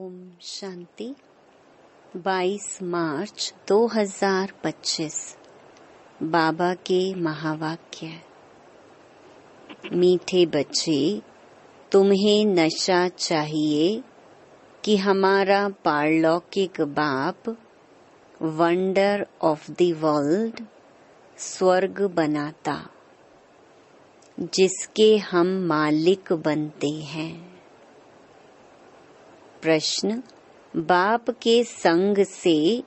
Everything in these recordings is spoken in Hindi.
ओम शांति। 22 मार्च 2025 बाबा के महावाक्य। मीठे बच्चे, तुम्हें नशा चाहिए कि हमारा पारलौकिक बाप वंडर ऑफ द वर्ल्ड स्वर्ग बनाता, जिसके हम मालिक बनते हैं। प्रश्न: बाप के संग से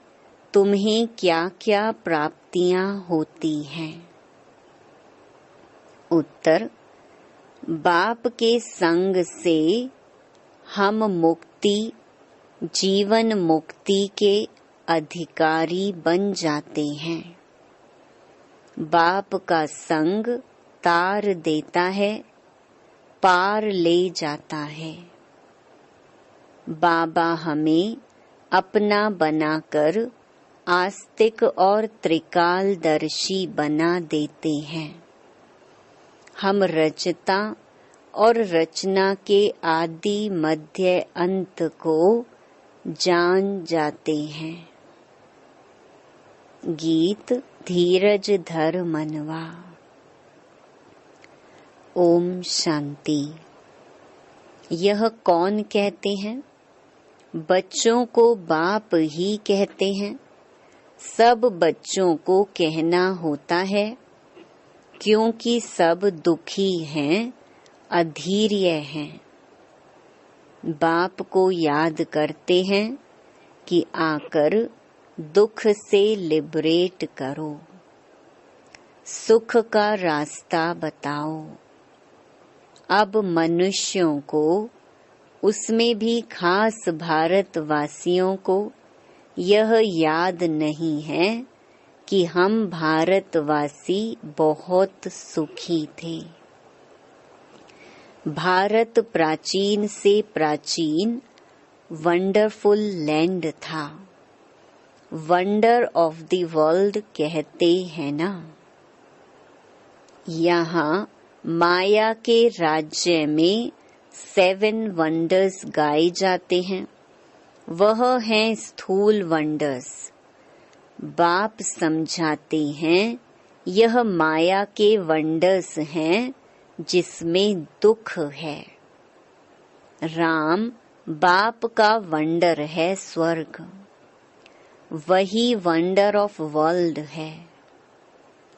तुम्हें क्या क्या प्राप्तियां होती हैं? उत्तर: बाप के संग से हम मुक्ति, जीवन मुक्ति के अधिकारी बन जाते हैं। बाप का संग तार देता है, पार ले जाता है। बाबा हमें अपना बनाकर आस्तिक और त्रिकालदर्शी बना देते हैं। हम रचता और रचना के आदि मध्य अंत को जान जाते हैं। गीत धीरज धर मनवा। ओम शांति। यह कौन कहते हैं? बच्चों को बाप ही कहते हैं। सब बच्चों को कहना होता है, क्योंकि सब दुखी हैं, अधीर्य हैं। बाप को याद करते हैं कि आकर दुख से लिबरेट करो, सुख का रास्ता बताओ। अब मनुष्यों को, उसमें भी खास भारतवासियों को यह याद नहीं है कि हम भारतवासी बहुत सुखी थे। भारत प्राचीन से प्राचीन वंडरफुल लैंड था। वंडर ऑफ द वर्ल्ड कहते हैं ना। यहाँ माया के राज्य में 7 वंडर्स गाए जाते हैं। वह हैं स्थूल वंडर्स। बाप समझाते हैं यह माया के वंडर्स हैं जिसमें दुख है। राम बाप का वंडर है स्वर्ग, वही वंडर ऑफ वर्ल्ड है।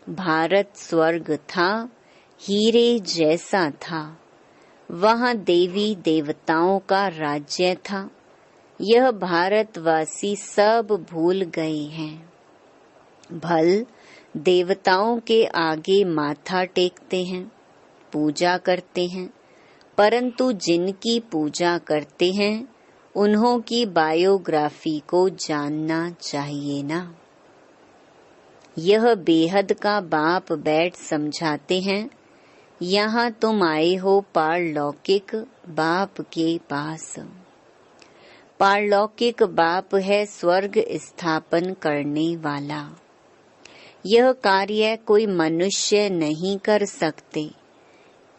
भारत स्वर्ग था, हीरे जैसा था। वहाँ देवी देवताओं का राज्य था। यह भारतवासी सब भूल गए हैं। भल देवताओं के आगे माथा टेकते हैं, पूजा करते हैं, परंतु जिनकी पूजा करते हैं उन्हों की बायोग्राफी को जानना चाहिए ना। यह बेहद का बाप बैठ समझाते हैं, यहाँ तुम आए हो पारलौकिक बाप के पास। पारलौकिक बाप है स्वर्ग स्थापन करने वाला। यह कार्य कोई मनुष्य नहीं कर सकते।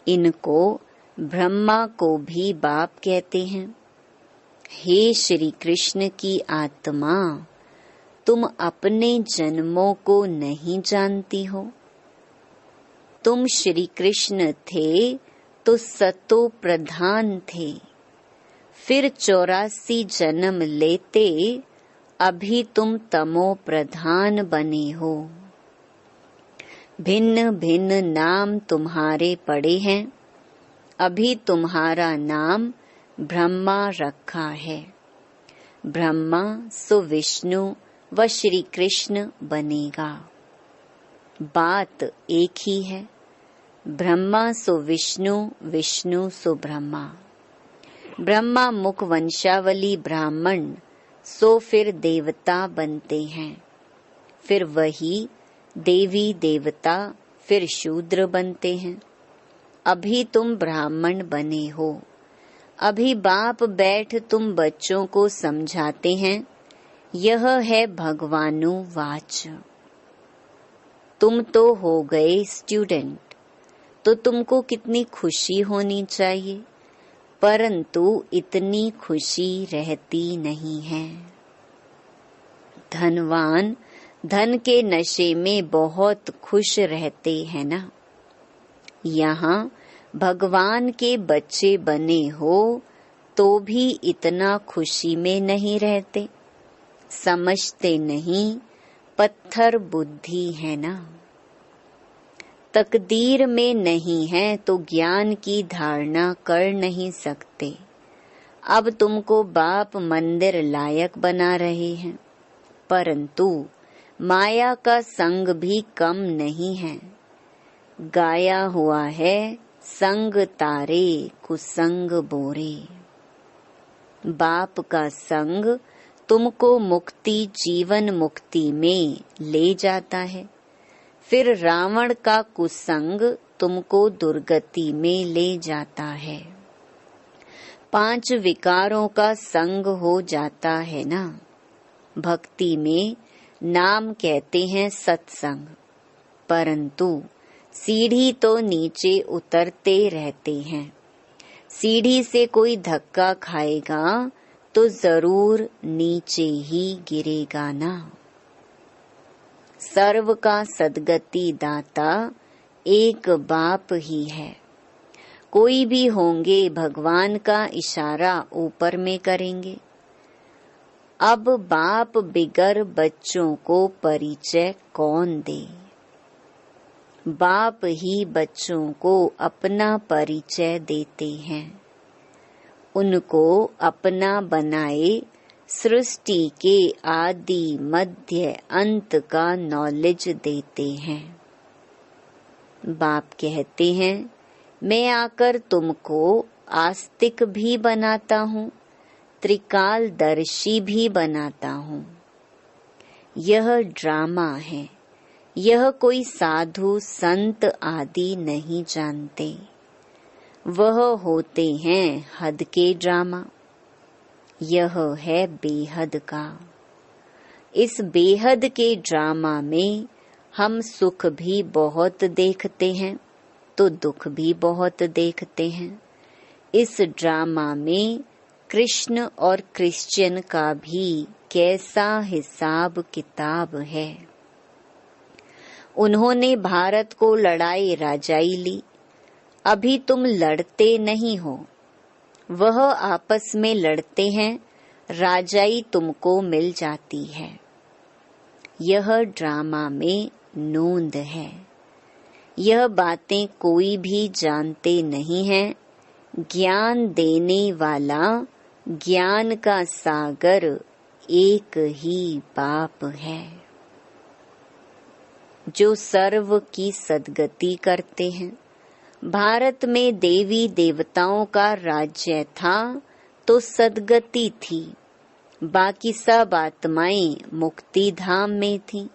इनको ब्रह्मा को भी बाप कहते हैं। हे श्री कृष्ण की आत्मा, तुम अपने जन्मों को नहीं जानती हो। तुम श्री कृष्ण थे तो सतो प्रधान थे, फिर 84 जन्म लेते अभी तुम तमो प्रधान बने हो। भिन्न भिन्न नाम तुम्हारे पड़े हैं। अभी तुम्हारा नाम ब्रह्मा रखा है। ब्रह्मा सो विष्णु व श्री कृष्ण बनेगा। बात एक ही है। ब्रह्मा सो विष्णु, विष्णु सो ब्रह्मा। ब्रह्मा मुख वंशावली ब्राह्मण सो फिर देवता बनते हैं। फिर वही देवी देवता फिर शूद्र बनते हैं। अभी तुम ब्राह्मण बने हो। अभी बाप बैठ तुम बच्चों को समझाते हैं। यह है भगवानुवाच। तुम तो हो गए स्टूडेंट, तो तुमको कितनी खुशी होनी चाहिए। परंतु इतनी खुशी रहती नहीं है। धनवान धन के नशे में बहुत खुश रहते हैं ना। यहाँ भगवान के बच्चे बने हो तो भी इतना खुशी में नहीं रहते। समझते नहीं, पत्थर बुद्धि है ना। तकदीर में नहीं है तो ज्ञान की धारणा कर नहीं सकते। अब तुमको बाप मंदिर लायक बना रहे हैं, परंतु माया का संग भी कम नहीं है। गाया हुआ है, संग तारे कुसंग बोरे। बाप का संग तुमको मुक्ति जीवन मुक्ति में ले जाता है, फिर रावण का कुसंग तुमको दुर्गति में ले जाता है। 5 विकारों का संग हो जाता है ना। भक्ति में नाम कहते हैं सत्संग, परंतु सीढ़ी तो नीचे उतरते रहते हैं। सीढ़ी से कोई धक्का खाएगा तो जरूर नीचे ही गिरेगा ना। सर्व का सद्गति दाता एक बाप ही है। कोई भी होंगे भगवान का इशारा ऊपर में करेंगे। अब बाप बिगर बच्चों को परिचय कौन दे। बाप ही बच्चों को अपना परिचय देते हैं। उनको अपना बनाए सृष्टि के आदि मध्य अंत का नॉलेज देते हैं। बाप कहते हैं, मैं आकर तुमको आस्तिक भी बनाता हूँ, त्रिकालदर्शी भी बनाता हूँ। यह ड्रामा है। यह कोई साधु संत आदि नहीं जानते। वह होते हैं हद के ड्रामा। यह है बेहद का। इस बेहद के ड्रामा में हम सुख भी बहुत देखते हैं तो दुख भी बहुत देखते हैं। इस ड्रामा में कृष्ण और क्रिश्चियन का भी कैसा हिसाब किताब है। उन्होंने भारत को लड़ाई राजाई ली। अभी तुम लड़ते नहीं हो, वह आपस में लड़ते हैं, राजाई तुमको मिल जाती है। यह ड्रामा में नोंद है। यह बातें कोई भी जानते नहीं है। ज्ञान देने वाला ज्ञान का सागर एक ही बाप है, जो सर्व की सद्गति करते हैं। भारत में देवी देवताओं का राज्य था तो सद्गति थी। बाकी सब आत्माएं मुक्ति धाम में थी।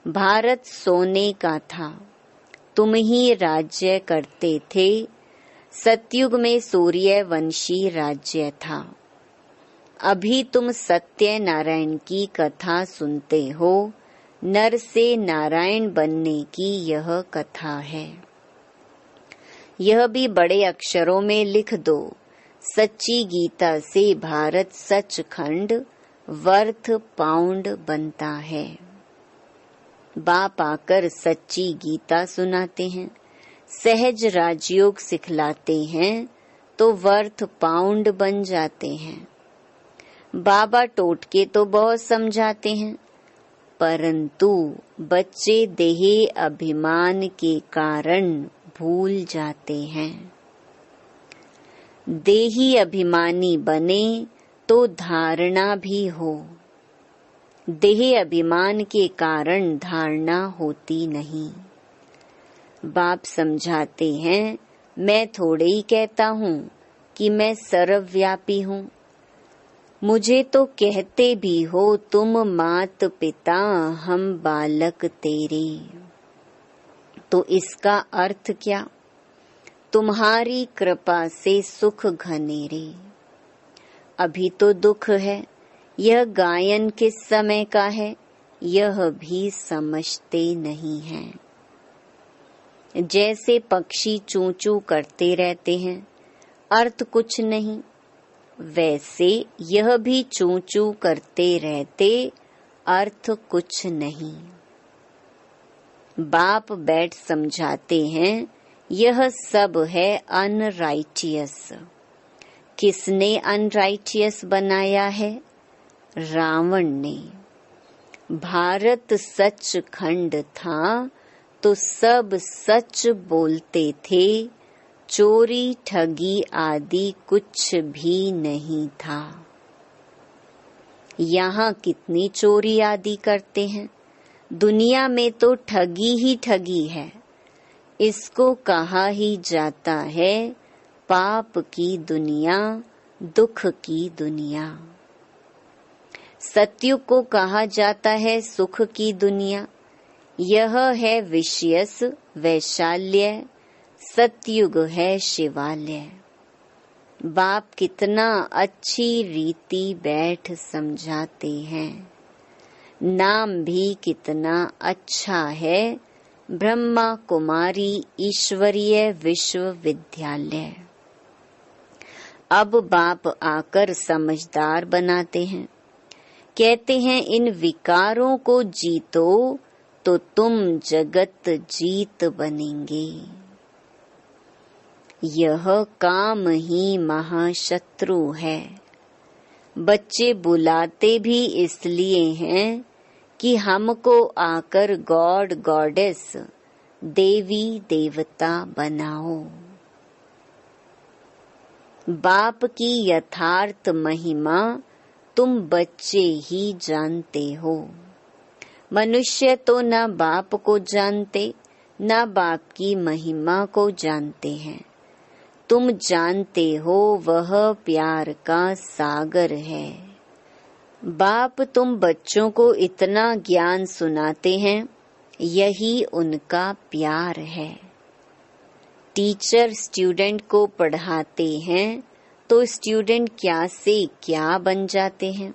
भारत सोने का था, तुम ही राज्य करते थे। सतयुग में सूर्यवंशी राज्य था। अभी तुम सत्य नारायण की कथा सुनते हो। नर से नारायण बनने की यह कथा है। यह भी बड़े अक्षरों में लिख दो। सच्ची गीता से भारत सचखंड वर्थ पाउंड बनता है। बाप आकर सच्ची गीता सुनाते हैं, सहज राजयोग सिखलाते हैं तो वर्थ पाउंड बन जाते हैं। बाबा टोटके तो बहुत समझाते हैं, परंतु बच्चे देही अभिमान के कारण भूल जाते हैं। देही अभिमानी बने तो धारणा भी हो। देह अभिमान के कारण धारणा होती नहीं। बाप समझाते हैं, मैं थोड़े ही कहता हूँ कि मैं सर्वव्यापी हूँ। मुझे तो कहते भी हो तुम मात पिता हम बालक तेरे। तो इसका अर्थ क्या? तुम्हारी कृपा से सुख घनेरे। अभी तो दुख है। यह गायन किस समय का है, यह भी समझते नहीं हैं। जैसे पक्षी चूं चूं करते रहते हैं, अर्थ कुछ नहीं, वैसे यह भी चूं चूं करते रहते, अर्थ कुछ नहीं। बाप बैठ समझाते हैं, यह सब है अनराइटियस। किसने अनराइटियस बनाया है? रावण ने। भारत सचखंड था तो सब सच बोलते थे, चोरी ठगी आदि कुछ भी नहीं था। यहाँ कितनी चोरी आदि करते हैं, दुनिया में तो ठगी ही ठगी है। इसको कहा ही जाता है पाप की दुनिया, दुख की दुनिया। सतयुग को कहा जाता है सुख की दुनिया। यह है विषयस वैशाल्य, सतयुग है शिवालय। बाप कितना अच्छी रीति बैठ समझाते हैं। नाम भी कितना अच्छा है, ब्रह्मा कुमारी ईश्वरीय विश्वविद्यालय। अब बाप आकर समझदार बनाते हैं, कहते हैं इन विकारों को जीतो तो तुम जगत जीत बनेंगे। यह काम ही महाशत्रु है। बच्चे बुलाते भी इसलिए हैं कि हमको आकर गॉड गॉडेस, देवी देवता बनाओ। बाप की यथार्थ महिमा तुम बच्चे ही जानते हो। मनुष्य तो न बाप को जानते, न बाप की महिमा को जानते हैं। तुम जानते हो वह प्यार का सागर है। बाप तुम बच्चों को इतना ज्ञान सुनाते हैं, यही उनका प्यार है। टीचर स्टूडेंट को पढ़ाते हैं तो स्टूडेंट क्या से क्या बन जाते हैं।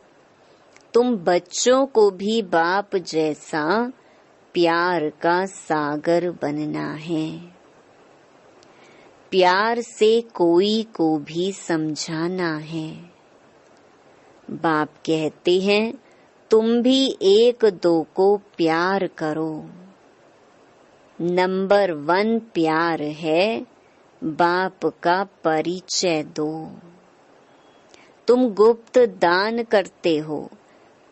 तुम बच्चों को भी बाप जैसा प्यार का सागर बनना है। प्यार से कोई को भी समझाना है। बाप कहते हैं तुम भी एक दो को प्यार करो। नंबर 1 प्यार है, बाप का परिचय दो। तुम गुप्त दान करते हो,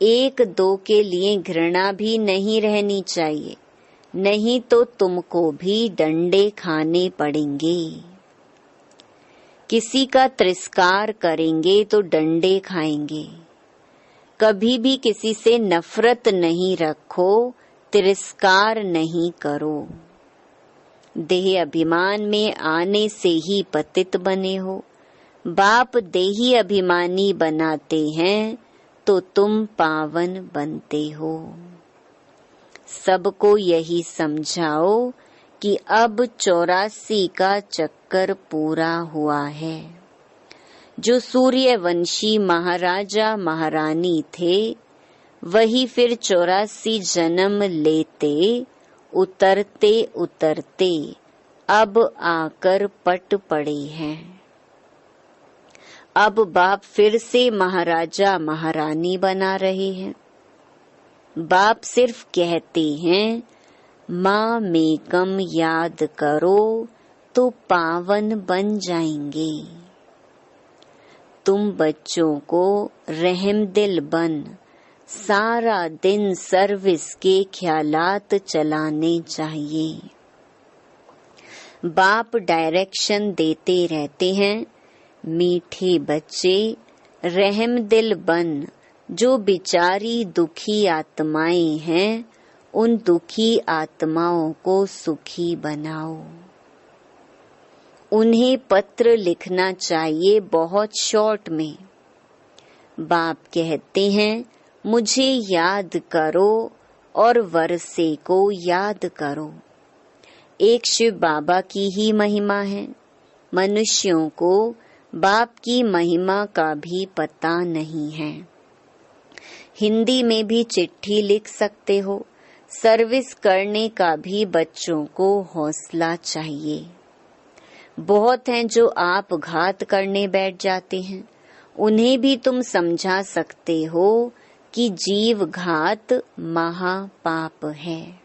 एक दो के लिए घृणा भी नहीं रहनी चाहिए, नहीं तो तुमको भी डंडे खाने पड़ेंगे। किसी का तिरस्कार करेंगे तो डंडे खाएंगे। कभी भी किसी से नफरत नहीं रखो, तिरस्कार नहीं करो। देह अभिमान में आने से ही पतित बने हो। बाप देही अभिमानी बनाते हैं तो तुम पावन बनते हो। सबको यही समझाओ कि अब 84 का चक्कर पूरा हुआ है। जो सूर्यवंशी महाराजा महारानी थे, वही फिर 84 जन्म लेते, उतरते उतरते अब आकर पट पड़े हैं। अब बाप फिर से महाराजा महारानी बना रहे हैं। बाप सिर्फ कहते हैं माँ मेकम याद करो तो पावन बन जाएंगे। तुम बच्चों को रहमदिल बन सारा दिन सर्विस के ख्यालात चलाने चाहिए। बाप डायरेक्शन देते रहते हैं, मीठे बच्चे रहमदिल बन, जो बिचारी दुखी आत्माएं हैं उन दुखी आत्माओं को सुखी बनाओ। उन्हें पत्र लिखना चाहिए बहुत शॉर्ट में। बाप कहते हैं मुझे याद करो और वर्षे को याद करो। एक शिव बाबा की ही महिमा है। मनुष्यों को बाप की महिमा का भी पता नहीं है। हिंदी में भी चिट्ठी लिख सकते हो। सर्विस करने का भी बच्चों को हौसला चाहिए। बहुत हैं जो आप घात करने बैठ जाते हैं, उन्हें भी तुम समझा सकते हो कि जीव घात महापाप है।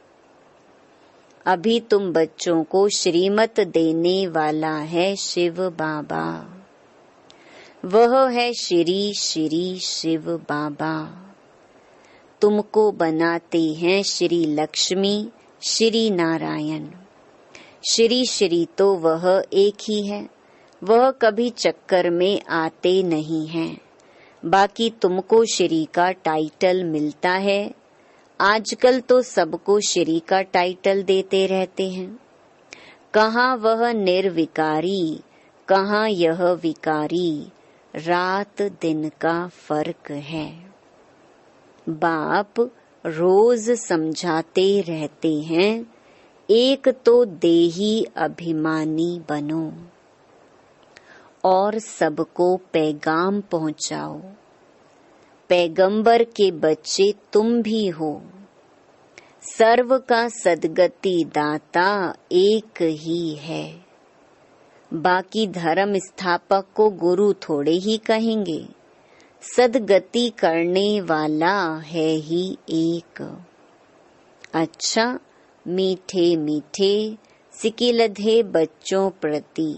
अभी तुम बच्चों को श्रीमत देने वाला है शिव बाबा। वह है श्री श्री शिव बाबा। तुमको बनाते हैं श्री लक्ष्मी श्री नारायण। श्री श्री तो वह एक ही है, वह कभी चक्कर में आते नहीं हैं। बाकी तुमको श्री का टाइटल मिलता है। आजकल तो सबको श्री का टाइटल देते रहते हैं। कहाँ वह निर्विकारी, कहाँ यह विकारी, रात दिन का फर्क है। बाप रोज समझाते रहते हैं, एक तो देही अभिमानी बनो और सबको पैगाम पहुंचाओ। पैगंबर के बच्चे तुम भी हो। सर्व का सद्गति दाता एक ही है। बाकी धर्म स्थापक को गुरु थोड़े ही कहेंगे, सद्गति करने वाला है ही एक। अच्छा, मीठे मीठे सिकिलधे बच्चों प्रति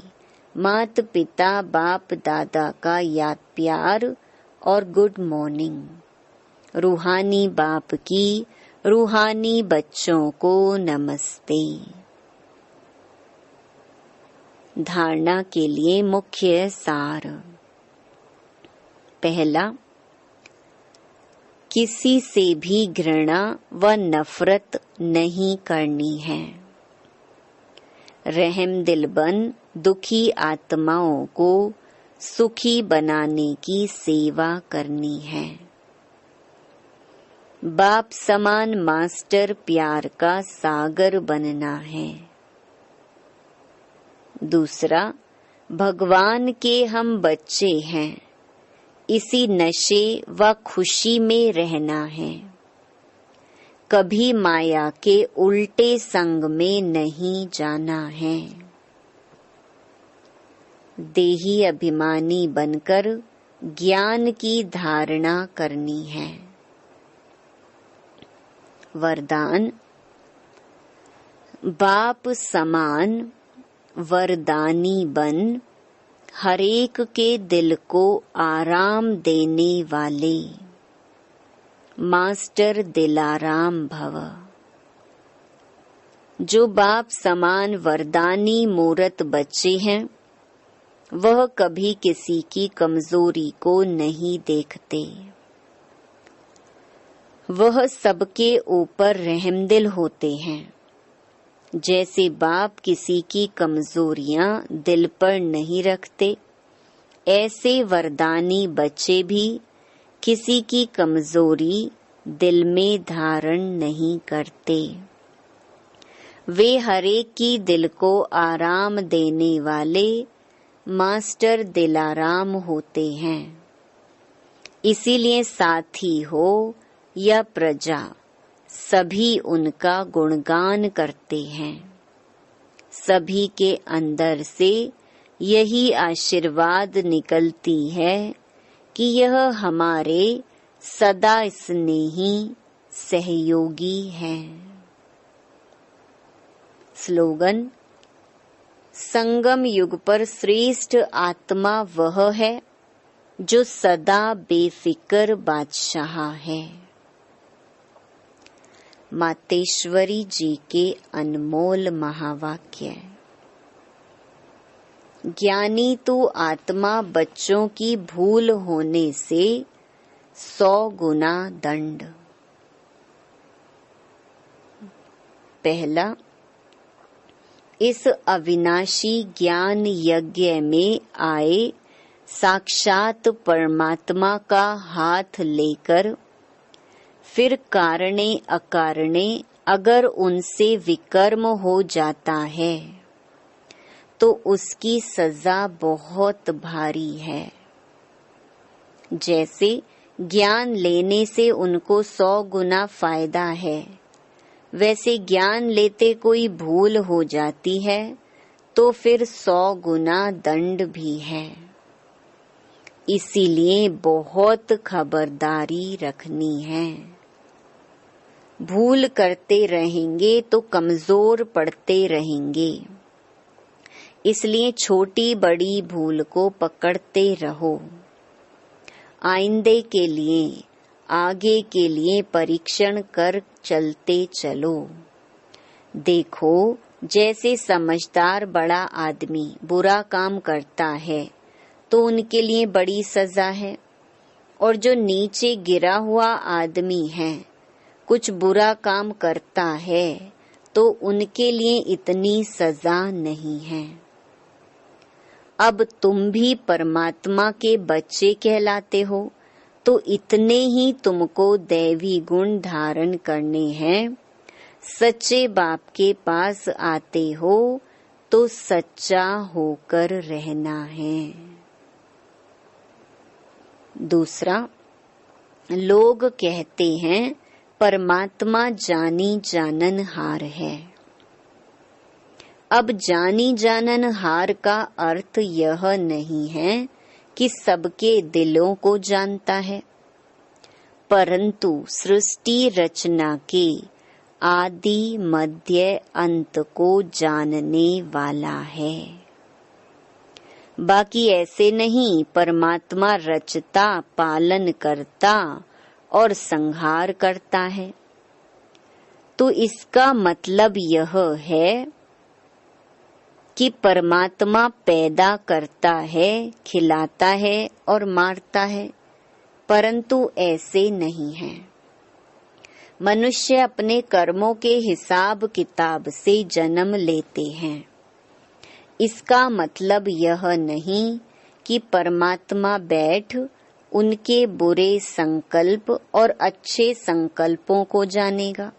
मात पिता बाप दादा का याद प्यार और गुड मॉर्निंग। रूहानी बाप की रूहानी बच्चों को नमस्ते। धारणा के लिए मुख्य सार। पहला, किसी से भी घृणा व नफरत नहीं करनी है। रहम दिल बन दुखी आत्माओं को सुखी बनाने की सेवा करनी है। बाप समान मास्टर प्यार का सागर बनना है। दूसरा, भगवान के हम बच्चे हैं, इसी नशे व खुशी में रहना है। कभी माया के उल्टे संग में नहीं जाना है। देही अभिमानी बनकर ज्ञान की धारणा करनी है। वरदान, बाप समान वरदानी बन हरेक के दिल को आराम देने वाले मास्टर दिलाराम भव। जो बाप समान वरदानी मूरत बच्चे हैं, वह कभी किसी की कमजोरी को नहीं देखते। वह सबके ऊपर रहमदिल होते हैं। जैसे बाप किसी की कमजोरियां दिल पर नहीं रखते, ऐसे वरदानी बच्चे भी किसी की कमजोरी दिल में धारण नहीं करते। वे हरेक की दिल को आराम देने वाले मास्टर दिलाराम होते हैं। इसीलिए साथी हो या प्रजा, सभी उनका गुणगान करते हैं। सभी के अंदर से यही आशीर्वाद निकलती है कि यह हमारे सदा स्नेही सहयोगी हैं। स्लोगन, संगम युग पर श्रेष्ठ आत्मा वह है जो सदा बेफिक्र बादशाह है। मातेश्वरी जी के अनमोल महावाक्य। ज्ञानी तो आत्मा बच्चों की भूल होने से 100 गुना दंड। पहला, इस अविनाशी ज्ञान यज्ञ में आए साक्षात परमात्मा का हाथ लेकर फिर कारणे अकारणे अगर उनसे विकर्म हो जाता है तो उसकी सजा बहुत भारी है। जैसे ज्ञान लेने से उनको 100 गुना फायदा है, वैसे ज्ञान लेते कोई भूल हो जाती है तो फिर 100 गुना दंड भी है। इसीलिए बहुत खबरदारी रखनी है। भूल करते रहेंगे तो कमजोर पड़ते रहेंगे। इसलिए छोटी बड़ी भूल को पकड़ते रहो। आइंदे के लिए, आगे के लिए परीक्षण कर चलते चलो। देखो, जैसे समझदार बड़ा आदमी बुरा काम करता है तो उनके लिए बड़ी सजा है, और जो नीचे गिरा हुआ आदमी है कुछ बुरा काम करता है तो उनके लिए इतनी सजा नहीं है। अब तुम भी परमात्मा के बच्चे कहलाते हो तो इतने ही तुमको दैवी गुण धारण करने हैं। सच्चे बाप के पास आते हो तो सच्चा होकर रहना है। दूसरा, लोग कहते हैं परमात्मा जानी जाननहार है। अब जानी जाननहार का अर्थ यह नहीं है कि सबके दिलों को जानता है, परंतु सृष्टि रचना के आदि मध्य अंत को जानने वाला है। बाकी ऐसे नहीं, परमात्मा रचता, पालन करता और संहार करता है। तो इसका मतलब यह है कि परमात्मा पैदा करता है, खिलाता है और मारता है, परंतु ऐसे नहीं है। मनुष्य अपने कर्मों के हिसाब किताब से जन्म लेते हैं। इसका मतलब यह नहीं कि परमात्मा बैठ उनके बुरे संकल्प और अच्छे संकल्पों को जानेगा।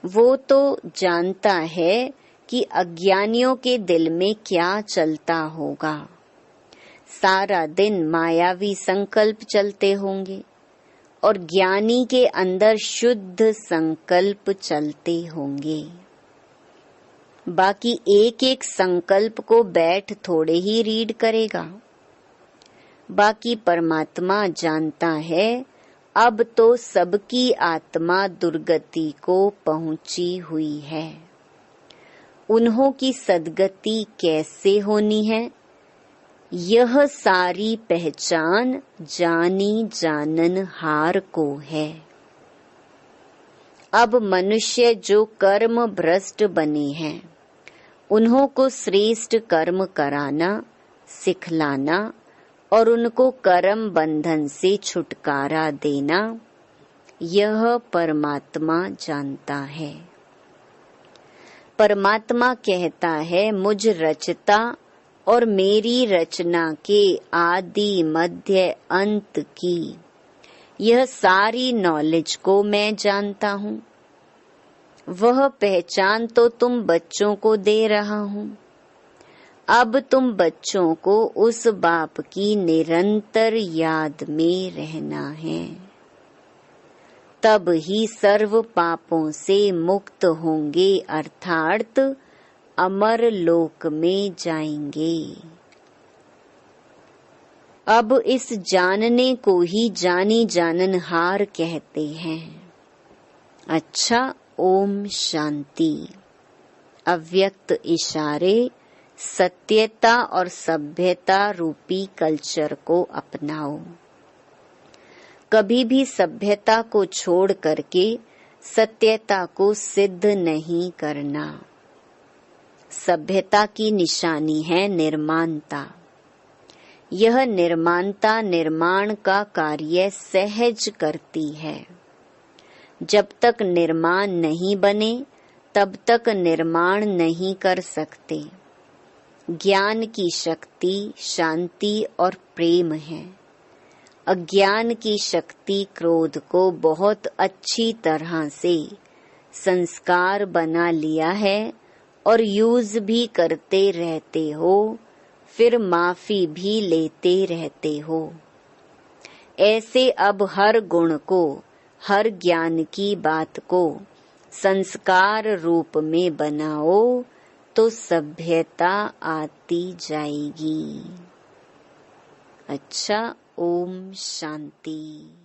वो तो जानता है कि अज्ञानियों के दिल में क्या चलता होगा। सारा दिन मायावी संकल्प चलते होंगे और ज्ञानी के अंदर शुद्ध संकल्प चलते होंगे। बाकी एक एक संकल्प को बैठ थोड़े ही रीड करेगा। बाकी परमात्मा जानता है अब तो सबकी आत्मा दुर्गति को पहुंची हुई है। उन्हों की सद्गति कैसे होनी है, यह सारी पहचान जानी जाननहार को है। अब मनुष्य जो कर्म भ्रष्ट बने हैं, उन्हों को श्रेष्ठ कर्म कराना, सिखलाना और उनको कर्म बंधन से छुटकारा देना, यह परमात्मा जानता है। परमात्मा कहता है मुझ रचता और मेरी रचना के आदि मध्य अंत की यह सारी नॉलेज को मैं जानता हूँ। वह पहचान तो तुम बच्चों को दे रहा हूँ। अब तुम बच्चों को उस बाप की निरंतर याद में रहना है, तब ही सर्व पापों से मुक्त होंगे, अर्थात अमर लोक में जाएंगे। अब इस जानने को ही जानी जाननहार कहते हैं। अच्छा, ओम शांति। अव्यक्त इशारे सत्यता और सभ्यता रूपी कल्चर को अपनाओ। कभी भी सभ्यता को छोड़ करके सत्यता को सिद्ध नहीं करना। सभ्यता की निशानी है निर्माणता। यह निर्माणता निर्माण का कार्य सहज करती है। जब तक निर्माण नहीं बने तब तक निर्माण नहीं कर सकते। ज्ञान की शक्ति शांति और प्रेम है। अज्ञान की शक्ति क्रोध को बहुत अच्छी तरह से संस्कार बना लिया है और यूज भी करते रहते हो, फिर माफी भी लेते रहते हो। ऐसे अब हर गुण को, हर ज्ञान की बात को संस्कार रूप में बनाओ, तो सभ्यता आती जाएगी। अच्छा, ओम शांति।